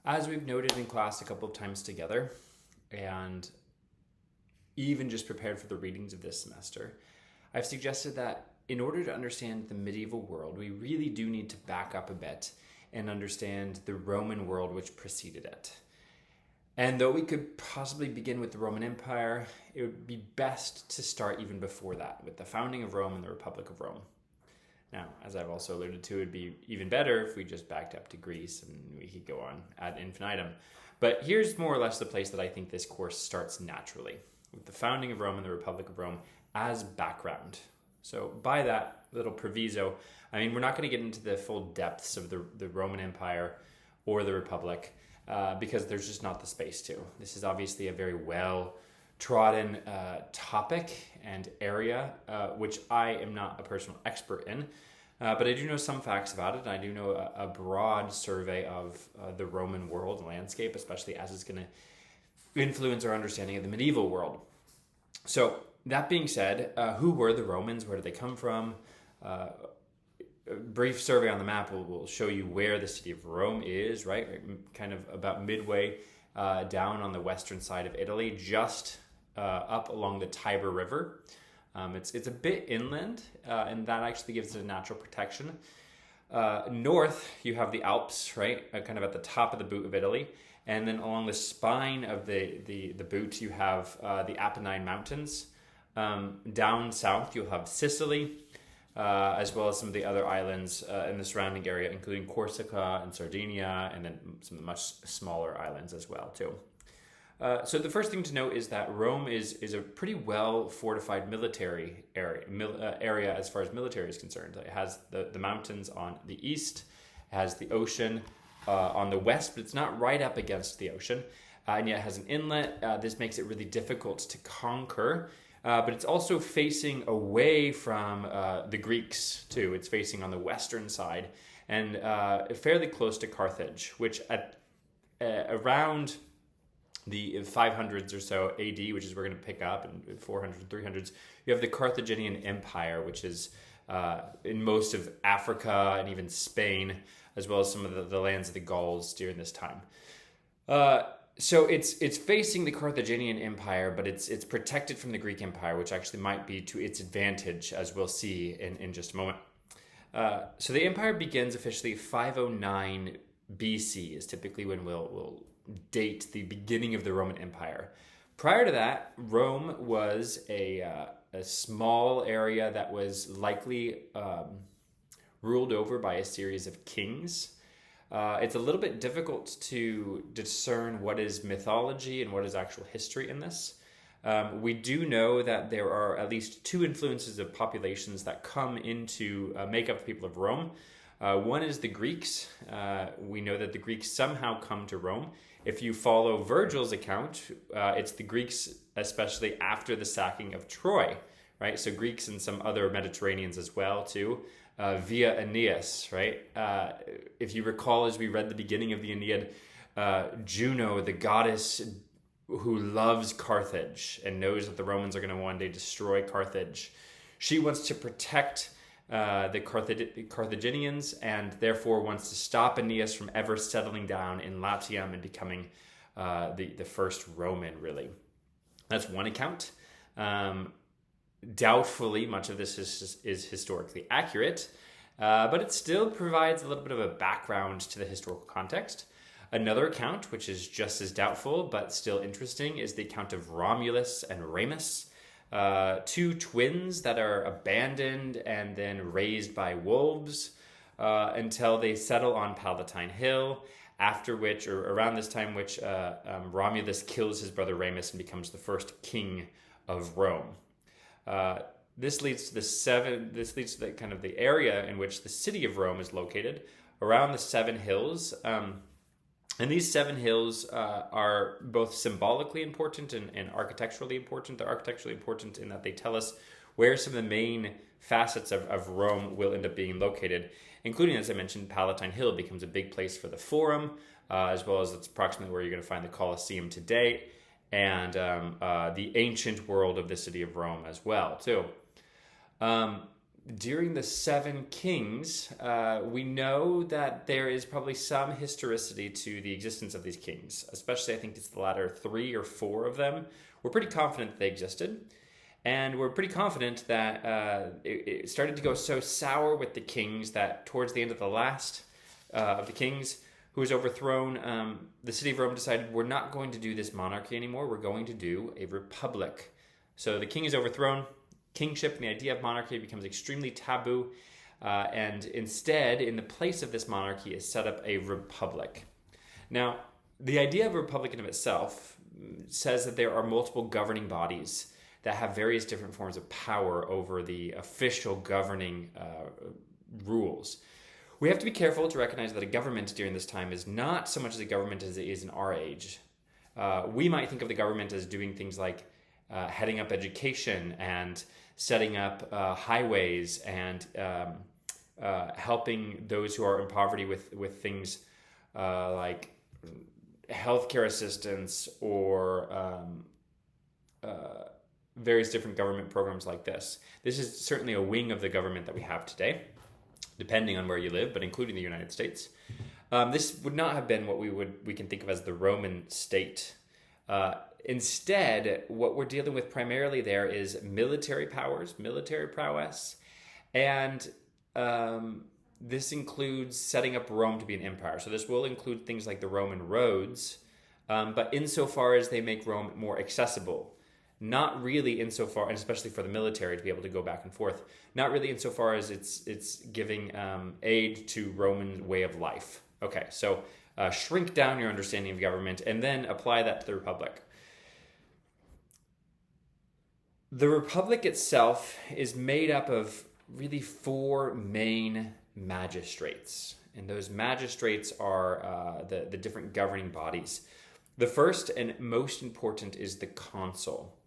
As we've noted in class a couple of times together, and even just prepared for the readings of this semester, I've suggested that in order to understand the medieval world, we really do need to back up a bit and understand the Roman world which preceded it. And though we could possibly begin with the Roman Empire, it would be best to start even before that, with the founding of Rome and the Republic of Rome. Now, as I've also alluded to, it'd be even better if we just backed up to Greece and we could go on ad infinitum. But here's more or less the place that I think this course starts naturally, with the founding of Rome and the Republic of Rome as background. So by that little proviso, I mean, we're not going to get into the full depths of the Roman Empire or the Republic because there's just not the space to. This is obviously a very well-trodden topic and area, which I am not a personal expert in. But I do know some facts about it. And I do know a broad survey of the Roman world landscape, especially as it's going to influence our understanding of the medieval world. So that being said, who were the Romans? Where did they come from? A brief survey on the map will show you where the city of Rome is, right? Kind of about midway down on the western side of Italy, just up along the Tiber River. It's a bit inland, and that actually gives it a natural protection. North, you have the Alps, right? Kind of at the top of the boot of Italy. And then along the spine of the boot, you have the Apennine Mountains. Down south, you'll have Sicily, as well as some of the other islands in the surrounding area, including Corsica and Sardinia, and then some much smaller islands as well, too. So the first thing to note is that Rome is a pretty well fortified military area as far as military is concerned. It has the mountains on the east, it has the ocean on the west, but it's not right up against the ocean, and yet it has an inlet. This makes it really difficult to conquer, but it's also facing away from the Greeks too. It's facing on the western side and fairly close to Carthage, which at around the 500s or so AD, which is we're going to pick up in 400s and 300s, you have the Carthaginian Empire, which is in most of Africa and even Spain, as well as some of the lands of the Gauls during this time. So it's facing the Carthaginian Empire, but it's protected from the Greek Empire, which actually might be to its advantage, as we'll see in just a moment. So the empire begins officially 509 BC is typically when we'll date the beginning of the Roman Empire. Prior to that, Rome was a small area that was likely ruled over by a series of kings. It's a little bit difficult to discern what is mythology and what is actual history in this. We do know that there are at least two influences of populations that come into make up the people of Rome. One is the Greeks. We know that the Greeks somehow come to Rome. If you follow Virgil's account, it's the Greeks, especially after the sacking of Troy, right? So Greeks and some other Mediterraneans as well, too, via Aeneas, right? If you recall, as we read the beginning of the Aeneid, Juno, the goddess who loves Carthage and knows that the Romans are going to one day destroy Carthage, she wants to protect the Carthaginians, and therefore wants to stop Aeneas from ever settling down in Latium and becoming the first Roman, really. That's one account. Doubtfully, much of this is historically accurate, but it still provides a little bit of a background to the historical context. Another account, which is just as doubtful but still interesting, is the account of Romulus and Remus. Two twins that are abandoned and then raised by wolves until they settle on Palatine Hill, after which, or around this time, which Romulus kills his brother Remus and becomes the first king of Rome. This leads to the kind of the area in which the city of Rome is located, around the Seven Hills. And these seven hills are both symbolically important and architecturally important. They're architecturally important in that they tell us where some of the main facets of Rome will end up being located, including, as I mentioned, Palatine Hill becomes a big place for the Forum, as well as it's approximately where you're going to find the Colosseum today, and the ancient world of the city of Rome as well, too. during the Seven Kings, we know that there is probably some historicity to the existence of these kings, especially I think it's the latter 3 or 4 of them. We're pretty confident that they existed. And we're pretty confident that it started to go so sour with the kings that towards the end of the last of the kings who was overthrown, the city of Rome decided we're not going to do this monarchy anymore. We're going to do a republic. So the king is overthrown. Kingship and the idea of monarchy becomes extremely taboo. And instead, in the place of this monarchy, is set up a republic. Now, the idea of a republic in of itself says that there are multiple governing bodies that have various different forms of power over the official governing rules. We have to be careful to recognize that a government during this time is not so much as a government as it is in our age. We might think of the government as doing things like heading up education and setting up highways and helping those who are in poverty with things like healthcare assistance or various different government programs like this. This is certainly a wing of the government that we have today, depending on where you live, but including the United States. This would not have been what we can think of as the Roman state. Instead, what we're dealing with primarily there is military powers, military prowess, and this includes setting up Rome to be an empire. So this will include things like the Roman roads, but insofar as they make Rome more accessible. Not really insofar, and especially for the military to be able to go back and forth, not really insofar as it's giving aid to Roman way of life. Okay, so shrink down your understanding of government and then apply that to the Republic. The Republic itself is made up of really 4 main magistrates, and those magistrates are the different governing bodies. The first and most important is the consul.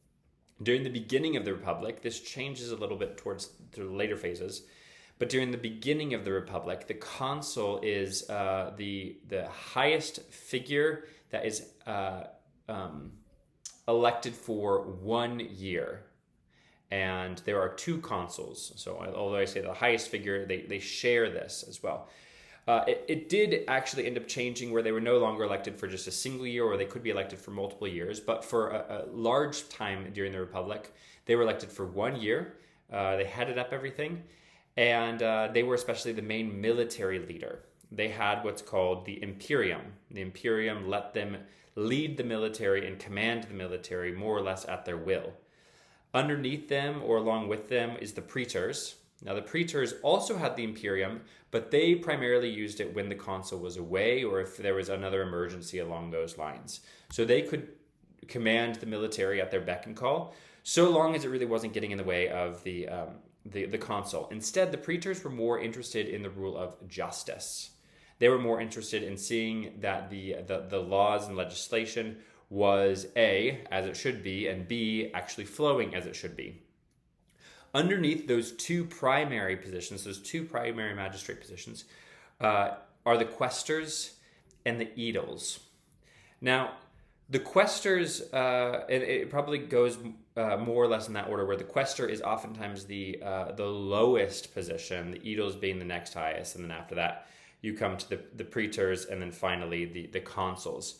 During the beginning of the Republic, this changes a little bit towards the later phases, but during the beginning of the Republic, the consul is the highest figure that is elected for 1 year. And there are 2 consuls. So although I say the highest figure, they share this as well. It did actually end up changing where they were no longer elected for just a single year, or they could be elected for multiple years. But for a large time during the Republic, they were elected for 1 year. They headed up everything. And they were especially the main military leader. They had what's called the Imperium. The Imperium let them lead the military and command the military more or less at their will. Underneath them or along with them is the praetors. Now the praetors also had the Imperium, but they primarily used it when the consul was away or if there was another emergency along those lines. So they could command the military at their beck and call, so long as it really wasn't getting in the way of the consul. Instead, the praetors were more interested in the rule of justice. They were more interested in seeing that the laws and legislation was A, as it should be, and B, actually flowing as it should be. Underneath those 2 primary positions, those 2 primary magistrate positions, are the quaestors and the aediles. Now, the quaestors, and it probably goes more or less in that order, where the quaestor is oftentimes the lowest position, the aediles being the next highest, and then after that you come to the praetors, and then finally the consuls.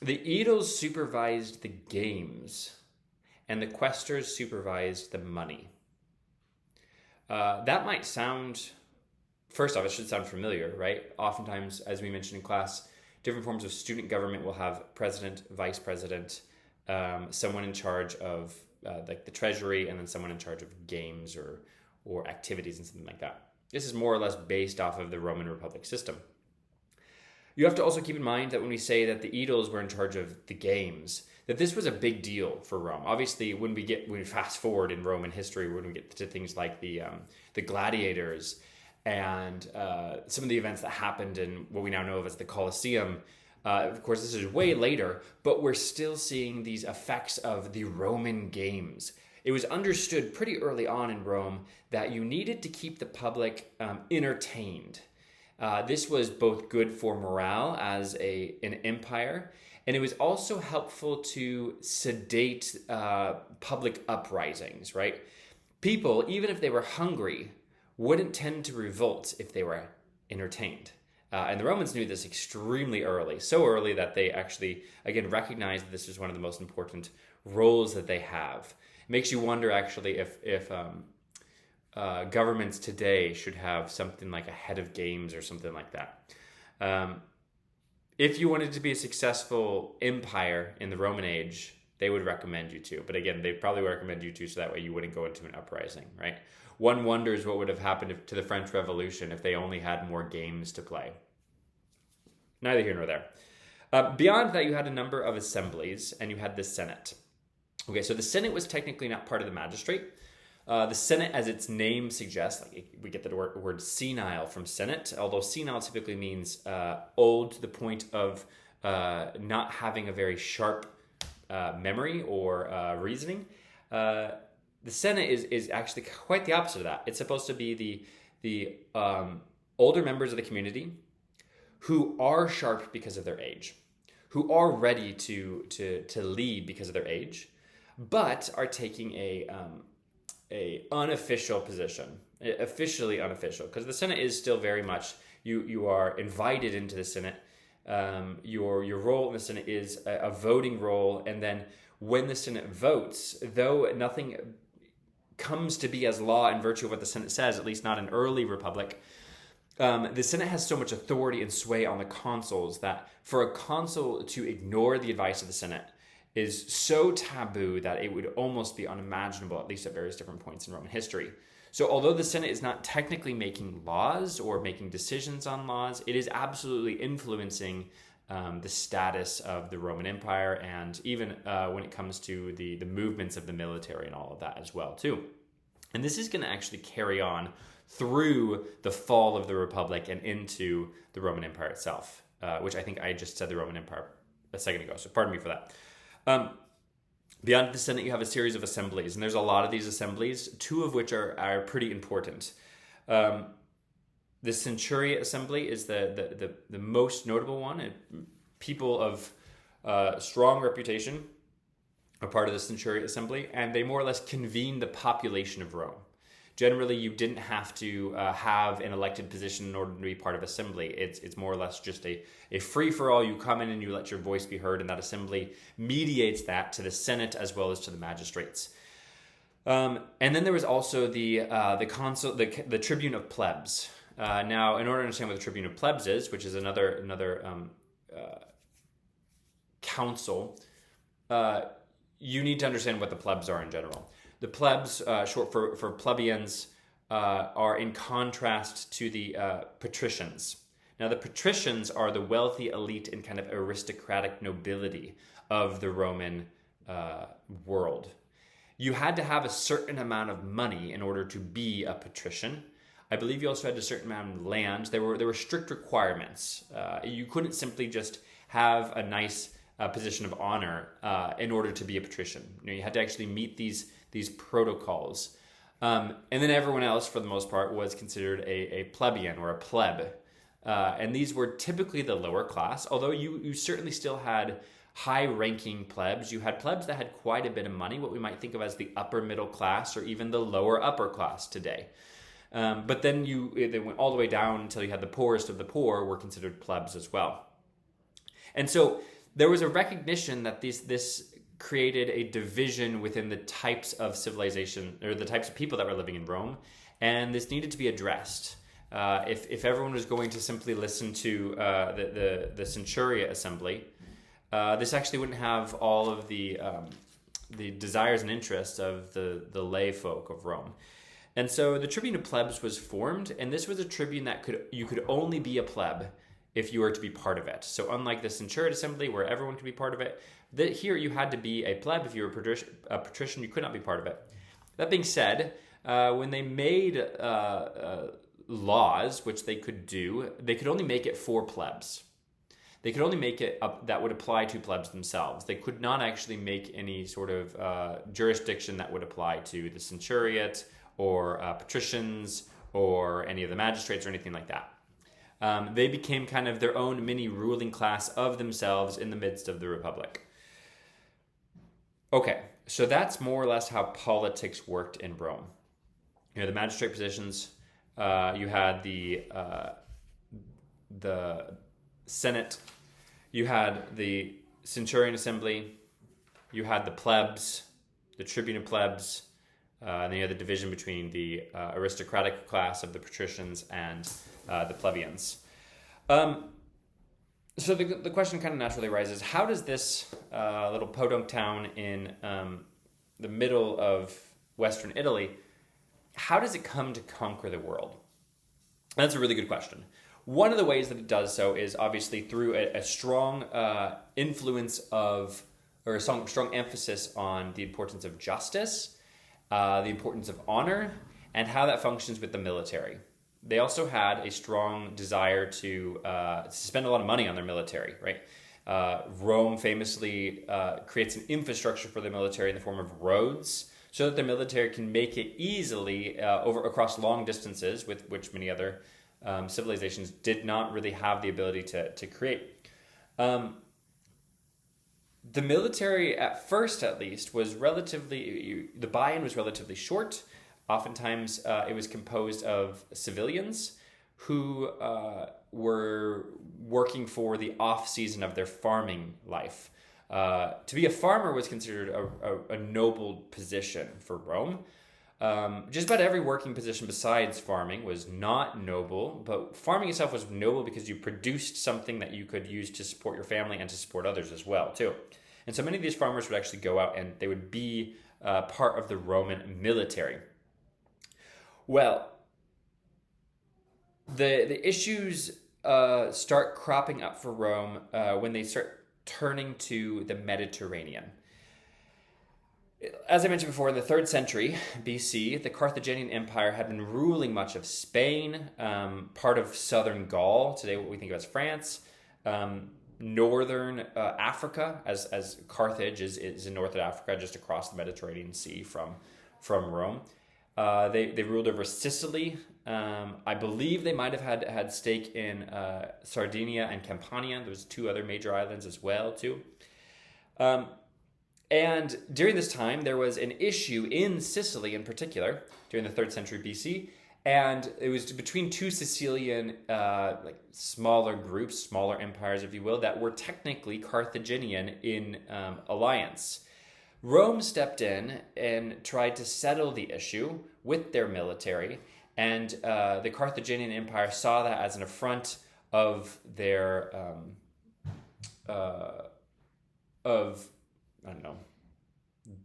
The aediles supervised the games, and the quaestors supervised the money. That might sound, first off, it should sound familiar, right? Oftentimes, as we mentioned in class, different forms of student government will have president, vice president, someone in charge of like the treasury, and then someone in charge of games or activities and something like that. This is more or less based off of the Roman Republic system. You have to also keep in mind that when we say that the aediles were in charge of the games, that this was a big deal for Rome. Obviously, when we fast forward in Roman history, when we get to things like the gladiators and some of the events that happened in what we now know of as the Colosseum, of course, this is way later, but we're still seeing these effects of the Roman games. It was understood pretty early on in Rome that you needed to keep the public entertained. This was both good for morale as an empire, And it was also helpful to sedate public uprisings, right? People, even if they were hungry, wouldn't tend to revolt if they were entertained. And the Romans knew this extremely early, so early that they actually, again, recognized that this was one of the most important roles that they have. It makes you wonder, actually, if governments today should have something like a head of games or something like that. If you wanted to be a successful empire in the Roman age, they would recommend you to. But again, they'd probably recommend you to so that way you wouldn't go into an uprising, right? One wonders what would have happened to the French Revolution if they only had more games to play. Neither here nor there. Beyond that, you had a number of assemblies, and you had the Senate. Okay, so the Senate was technically not part of the magistrate. The Senate, as its name suggests, like we get the word senile from Senate, although senile typically means old to the point of not having a very sharp memory or reasoning. The Senate is actually quite the opposite of that. It's supposed to be the older members of the community who are sharp because of their age, who are ready to lead because of their age, but are taking a unofficial position, officially unofficial, because the Senate is still very much, you are invited into the Senate. Your role in the Senate is a voting role, and then when the Senate votes, though nothing comes to be as law in virtue of what the Senate says, at least not in early republic, the Senate has so much authority and sway on the consuls that for a consul to ignore the advice of the Senate is so taboo that it would almost be unimaginable, at least at various different points in Roman history. So although the Senate is not technically making laws or making decisions on laws, it is absolutely influencing the status of the Roman Empire, and even when it comes to the movements of the military and all of that as well too. And this is going to actually carry on through the fall of the Republic and into the Roman Empire itself, which I think I just said the Roman Empire a second ago, so pardon me for that. Beyond the Senate, you have a series of assemblies, and there's a lot of these assemblies, two of which are pretty important. The Centuria Assembly is the most notable one. People of strong reputation are part of the Centuria Assembly, and they more or less convene the population of Rome. Generally, you didn't have to have an elected position in order to be part of assembly. It's more or less just a free-for-all. You come in and you let your voice be heard, and that assembly mediates that to the Senate as well as to the magistrates. And then there was also the consul, the tribune of plebs. Now, in order to understand what the tribune of plebs is, which is another council, you need to understand what the plebs are in general. The plebs, short for plebeians, are in contrast to the patricians. Now, the patricians are the wealthy elite and kind of aristocratic nobility of the Roman world. You had to have a certain amount of money in order to be a patrician. I believe you also had a certain amount of land. There were strict requirements. You couldn't simply just have a nice position of honor in order to be a patrician. You had to actually meet these protocols. And then everyone else, for the most part, was considered a plebeian or a pleb. And these were typically the lower class, although you certainly still had high-ranking plebs. You had plebs that had quite a bit of money, what we might think of as the upper middle class or even the lower upper class today. But then they went all the way down until you had the poorest of the poor were considered plebs as well. And so there was a recognition that this created a division within the types of civilization or the types of people that were living in Rome, and this needed to be addressed. If everyone was going to simply listen to the Centuria Assembly, this actually wouldn't have all of the desires and interests of the lay folk of Rome. And so the Tribune of Plebs was formed, and this was a tribune that you could only be a pleb if you were to be part of it. So unlike the Centuriate Assembly, where everyone could be part of it, here you had to be a pleb. If you were a patrician, you could not be part of it. That being said, when they made laws, which they could do, they could only make it for plebs. They could only make it that would apply to plebs themselves. They could not actually make any sort of jurisdiction that would apply to the centuriate or patricians or any of the magistrates or anything like that. They became kind of their own mini ruling class of themselves in the midst of the Republic. Okay, so that's more or less how politics worked in Rome. You know, the magistrate positions, you had the Senate, you had the Centurion Assembly, you had the plebs, the tribune of plebs, and then you had the division between the aristocratic class of the patricians and the plebeians. So the question kind of naturally arises, how does this little podunk town in the middle of Western Italy, how does it come to conquer the world? That's a really good question. One of the ways that it does so is obviously through a strong influence of, or a strong emphasis on the importance of justice, the importance of honor, and how that functions with the military. They also had a strong desire to spend a lot of money on their military, right? Rome famously creates an infrastructure for the military in the form of roads, so that the military can make it easily across long distances, with which many other civilizations did not really have the ability to create. The military, at first at least, was the buy-in was relatively short. Oftentimes, it was composed of civilians who were working for the off-season of their farming life. To be a farmer was considered a noble position for Rome. Just about every working position besides farming was not noble, but farming itself was noble because you produced something that you could use to support your family and to support others as well, too. And so many of these farmers would actually go out and they would be part of the Roman military. Well, the issues start cropping up for Rome when they start turning to the Mediterranean. As I mentioned before, in the 3rd century BC, the Carthaginian Empire had been ruling much of Spain, part of southern Gaul, today what we think of as France, northern Africa, as Carthage is in northern Africa, just across the Mediterranean Sea from Rome. They ruled over Sicily. I believe they might have had stake in Sardinia and Campania. There's 2 other major islands as well, too. And during this time, there was an issue in Sicily in particular, during the 3rd century BC, and it was between 2 Sicilian smaller groups, smaller empires, if you will, that were technically Carthaginian in alliance. Rome stepped in and tried to settle the issue with their military, and the Carthaginian Empire saw that as an affront of their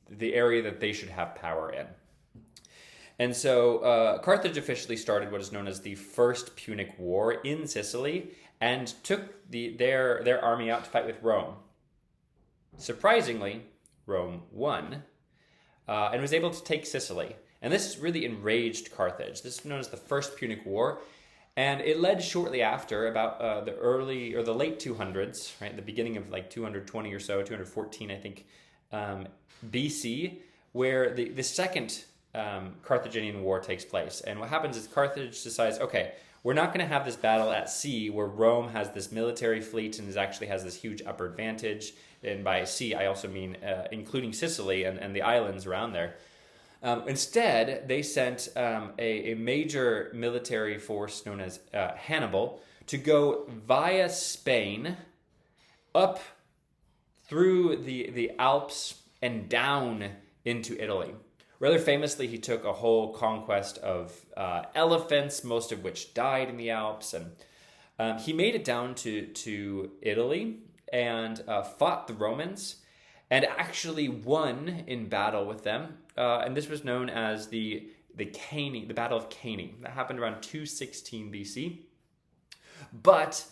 the area that they should have power in. And so Carthage officially started what is known as the First Punic War in Sicily and took their army out to fight with Rome. Surprisingly, Rome won and was able to take Sicily. And this really enraged Carthage. This is known as the First Punic War. And it led shortly after, about the late 200s, right, the beginning of 220 or so, 214, I think, BC, where the second Carthaginian War takes place. And what happens is Carthage decides, okay, we're not going to have this battle at sea where Rome has this military fleet and actually has this huge upper advantage. And by sea, I also mean including Sicily and the islands around there. Instead, they sent a major military force known as Hannibal to go via Spain up through the Alps and down into Italy. Rather famously, he took a whole conquest of elephants, most of which died in the Alps. And he made it down to Italy and fought the Romans and actually won in battle with them. And this was known as the Battle of Cannae. That happened around 216 BC. But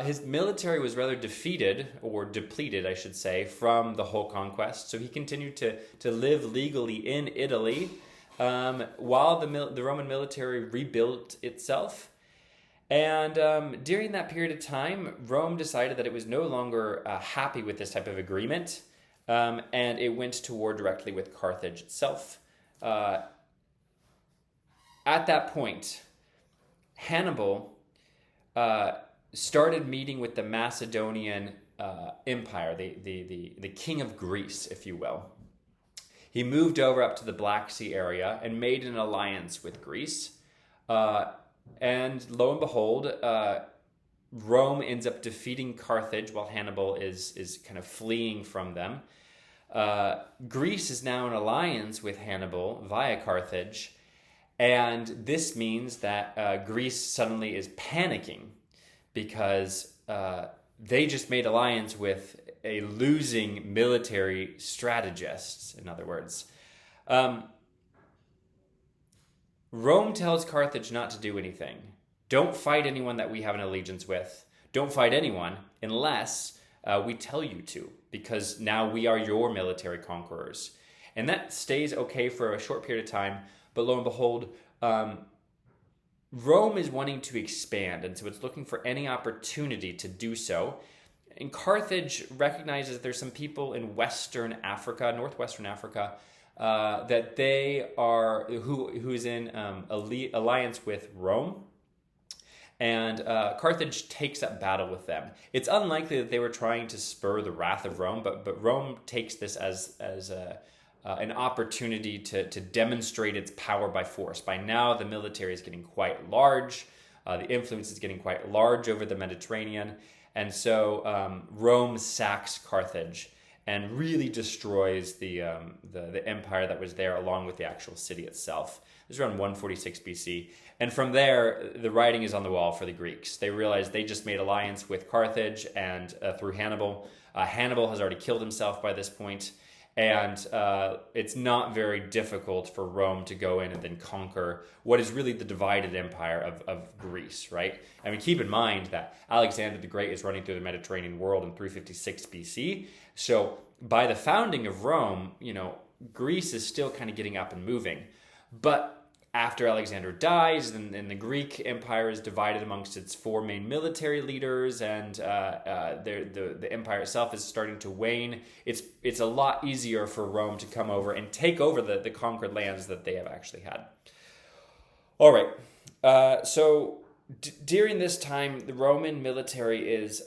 his military was rather defeated, or depleted, I should say, from the whole conquest. So he continued to live legally in Italy while the Roman military rebuilt itself. And during that period of time, Rome decided that it was no longer happy with this type of agreement. And it went to war directly with Carthage itself. At that point, Hannibal started meeting with the Macedonian Empire, the king of Greece, if you will. He moved over up to the Black Sea area and made an alliance with Greece. And lo and behold, Rome ends up defeating Carthage while Hannibal is kind of fleeing from them. Greece is now in alliance with Hannibal via Carthage, and this means that Greece suddenly is panicking because they just made alliance with a losing military strategist, in other words. Rome tells Carthage not to do anything. Don't fight anyone that we have an allegiance with. Don't fight anyone unless we tell you to, because now we are your military conquerors. And that stays okay for a short period of time, but lo and behold, Rome is wanting to expand, and so it's looking for any opportunity to do so. And Carthage recognizes there's some people in Western Africa, Northwestern Africa, that they are who is in alliance with Rome, and Carthage takes up battle with them. It's unlikely that they were trying to spur the wrath of Rome, but Rome takes this as an opportunity to demonstrate its power by force. By now, the military is getting quite large. The influence is getting quite large over the Mediterranean, and so Rome sacks Carthage and really destroys the empire that was there, along with the actual city itself. This is around 146 BC. And from there, the writing is on the wall for the Greeks. They realize they just made alliance with Carthage and through Hannibal. Hannibal has already killed himself by this point, and it's not very difficult for Rome to go in and then conquer what is really the divided empire of Greece, right? I mean, keep in mind that Alexander the Great is running through the Mediterranean world in 356 BC. So by the founding of Rome, Greece is still kind of getting up and moving. But after Alexander dies, then the Greek Empire is divided amongst its four main military leaders, and the empire itself is starting to wane. It's a lot easier for Rome to come over and take over the conquered lands that they have actually had. All right, so during this time, the Roman military is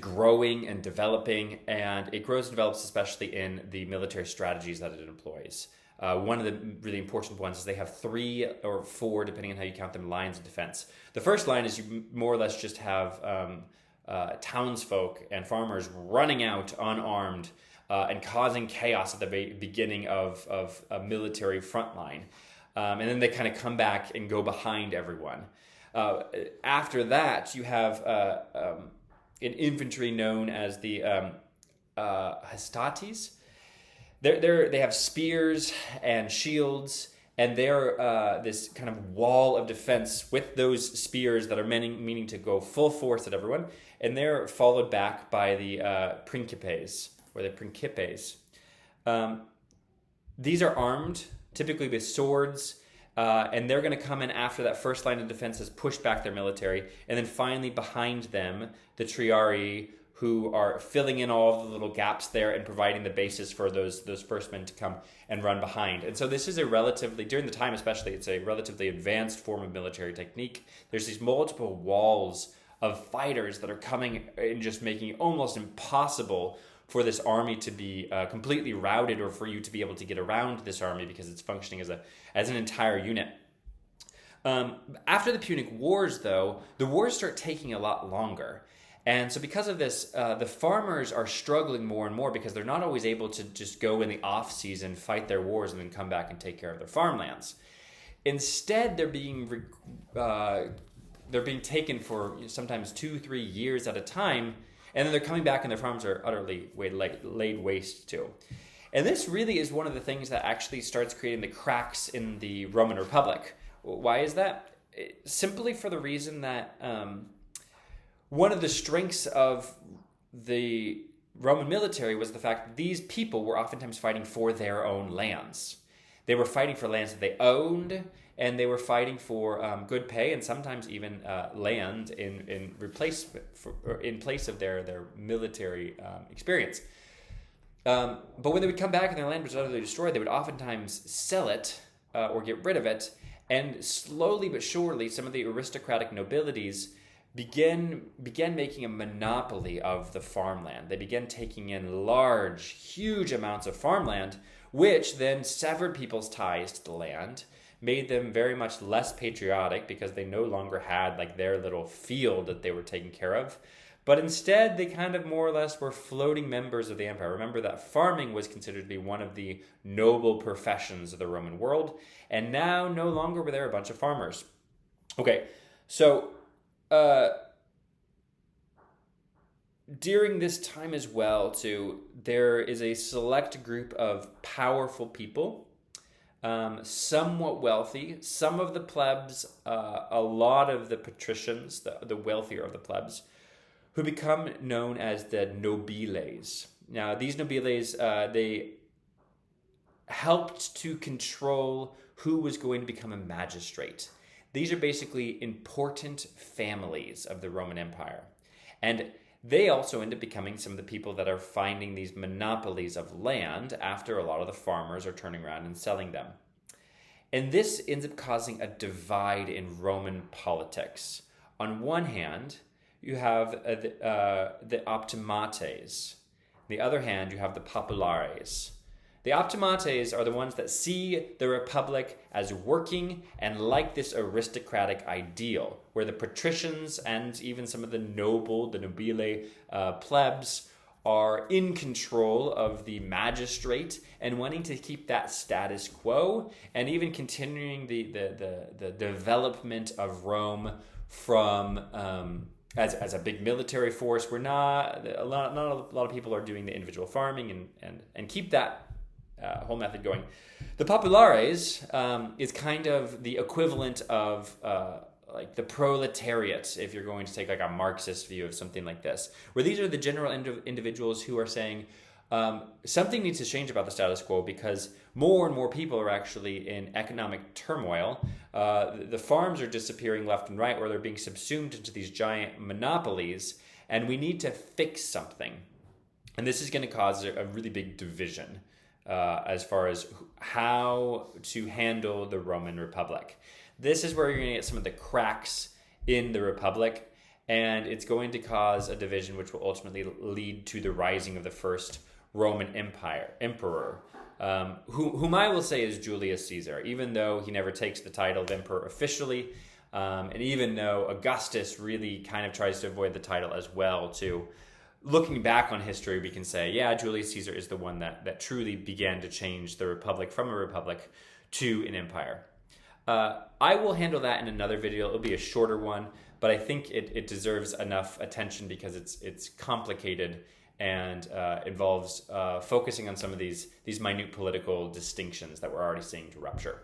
growing and developing, and it grows and develops especially in the military strategies that it employs. One of the really important ones is they have 3 or 4, depending on how you count them, lines of defense. The first line is you more or less just have townsfolk and farmers running out unarmed and causing chaos at the beginning of a military front line. And then they kind of come back and go behind everyone. After that, you have an infantry known as the Hastates. They have spears and shields, and they're this kind of wall of defense with those spears that are meaning to go full force at everyone, and they're followed back by the principes, or the principes. These are armed, typically with swords, and they're going to come in after that first line of defense has pushed back their military, and then finally behind them, the triarii, who are filling in all of the little gaps there and providing the basis for those first men to come and run behind. And so this is during the time especially, it's a relatively advanced form of military technique. There's these multiple walls of fighters that are coming and just making it almost impossible for this army to be completely routed, or for you to be able to get around this army, because it's functioning as an entire unit. After the Punic Wars, though, the wars start taking a lot longer. And so because of this, the farmers are struggling more and more, because they're not always able to just go in the off-season, fight their wars, and then come back and take care of their farmlands. Instead, they're being taken for sometimes 2-3 years at a time, and then they're coming back and their farms are utterly laid waste to. And this really is one of the things that actually starts creating the cracks in the Roman Republic. Why is that? Simply for the reason that one of the strengths of the Roman military was the fact that these people were oftentimes fighting for their own lands. They were fighting for lands that they owned, and they were fighting for good pay, and sometimes even land in place of their military experience. But when they would come back and their land was utterly destroyed, they would oftentimes sell it or get rid of it, And slowly but surely, some of the aristocratic nobilities began making a monopoly of the farmland. They began taking in large, huge amounts of farmland, which then severed people's ties to the land, made them very much less patriotic because they no longer had like their little field that they were taking care of. But instead, they kind of more or less were floating members of the empire. Remember that farming was considered to be one of the noble professions of the Roman world, and now no longer were there a bunch of farmers. Okay, so during this time as well, too, there is a select group of powerful people, somewhat wealthy, some of the plebs, a lot of the patricians, the wealthier of the plebs, who become known as the nobiles. Now, these nobiles, they helped to control who was going to become a magistrate. These are basically important families of the Roman Empire. And they also end up becoming some of the people that are finding these monopolies of land after a lot of the farmers are turning around and selling them. And this ends up causing a divide in Roman politics. On one hand, you have the optimates. On the other hand, you have the populares. The optimates are the ones that see the republic as working and like this aristocratic ideal, where the patricians and even some of the nobile, the nobile plebs are in control of the magistrate and wanting to keep that status quo and even continuing the development of Rome from as a big military force. We're not a lot of people are doing the individual farming and keep that whole method going. The populares is kind of the equivalent of like the proletariat, if you're going to take like a Marxist view of something like this, where these are the general individuals who are saying something needs to change about the status quo because more and more people are actually in economic turmoil. The farms are disappearing left and right, or they're being subsumed into these giant monopolies, and we need to fix something. And this is going to cause a really big division as far as how to handle the Roman Republic. This is where you're going to get some of the cracks in the Republic, and it's going to cause a division which will ultimately lead to the rising of the first Roman emperor, whom I will say is Julius Caesar, even though he never takes the title of emperor officially, and even though Augustus really kind of tries to avoid the title as well too. Looking back on history, we can say, yeah, Julius Caesar is the one that truly began to change the Republic from a republic to an empire. I will handle that in another video. It'll be a shorter one, but I think it deserves enough attention because it's complicated and involves focusing on some of these minute political distinctions that we're already seeing to rupture.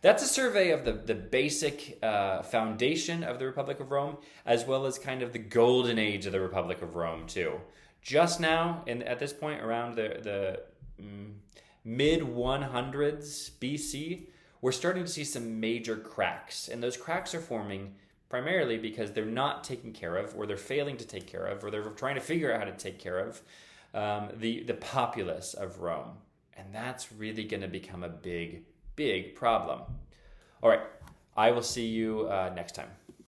That's a survey of the basic foundation of the Republic of Rome, as well as kind of the golden age of the Republic of Rome too. Just now, at this point, around the mid-100s BC, we're starting to see some major cracks, and those cracks are forming primarily because they're not taking care of, or they're failing to take care of, or they're trying to figure out how to take care of the populace of Rome. And that's really going to become a big problem. All right, I will see you next time.